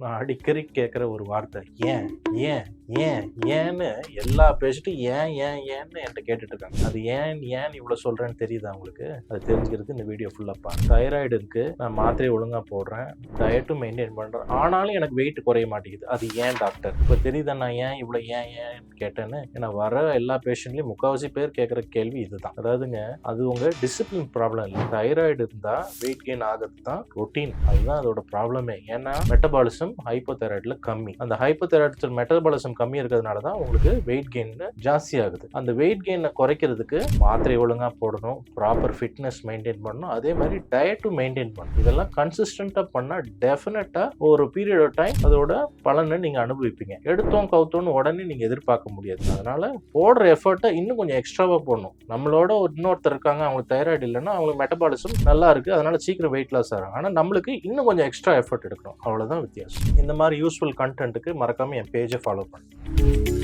நான் அடிக்கடி கேட்குற ஒரு வார்த்தை ஏன் ஏன் ஏன் ஏன்னு எல்லா பேசிட்டும் ஏன்னு என்கிட்ட கேட்டுட்டு இருக்காங்க. அது ஏன் இவ்வளோ சொல்கிறேன்னு தெரியுதா உங்களுக்கு? அது தெரிஞ்சுக்கிறது இந்த வீடியோ ஃபுல்லாக பாருங்க. தைராய்டு இருக்குது, நான் மாத்திரையை ஒழுங்காக போடுறேன், டயட்டும் மெயின்டைன் பண்ணுறேன், ஆனாலும் எனக்கு வெயிட் குறைய மாட்டேங்குது. அது ஏன் டாக்டர்? இப்போ தெரியுதா நான் ஏன் இவ்வளோ ஏன் கேட்டேன்னு? ஏன்னா வர எல்லா பேஷண்ட்லையும் முக்கால்வாசி பேர் கேட்குற கேள்வி இதுதான். அதாவதுங்க, அது உங்கள் டிசிப்ளின் ப்ராப்ளம் இல்லை. தைராய்டு இருந்தால் வெயிட் கெயின் ஆகிறது தான் ரொட்டீன். அதுதான் அதோட ப்ராப்ளமே. ஏன்னா மெட்டபாலிசம் ஹைப்போதைராய்டுல கம்மி. அந்த ஹைப்போதைராய்டு மெட்டபாலிசம் கம்மி இருக்கிறதுனால தான் உங்களுக்கு வெயிட் கெயின் ஜாஸ்தி ஆகுது. அந்த வெயிட் கெயினை குறைக்கிறதுக்கு மாத்திரை ஒழுங்கா போடணும், ப்ராப்பர் ஃபிட்னஸ் மெயின்டைன் பண்ணணும், அதே மாதிரி டயட்டும் மெயின்டைன் பண்ணணும். இதெல்லாம் கன்சிஸ்டண்டா பண்ணா டெஃபினட்டா ஒரு பீரியட் ஆஃப் டைம் அதோட பலனை நீங்க அனுபவிப்பீங்க. எடுத்தோம் கவுத்தோன்னு உடனே நீங்க எதிர்பார்க்க முடியாது. அதனால போடுற எஃபர்ட்டை இன்னும் கொஞ்சம் எக்ஸ்ட்ராவா போடணும். நம்மளோட இன்னொருத்தர் இருக்காங்க, அவங்களுக்கு தைராய்டு இல்லைன்னா அவங்களுக்கு மெட்டபாலிசம் நல்லா இருக்கு, அதனால சீக்கிரம் வெயிட் லாஸ் ஆகும். ஆனா நம்மளுக்கு இன்னும் கொஞ்சம் எக்ஸ்ட்ரா எஃபர்ட் எடுக்கணும். அவ்வளவுதான் வித்தியாசம். இந்த மாதிரி யூஸ்ஃபுல் கண்டென்ட்டுக்கு மறக்காம என் பேஜை ஃபாலோ பண்ணுங்க.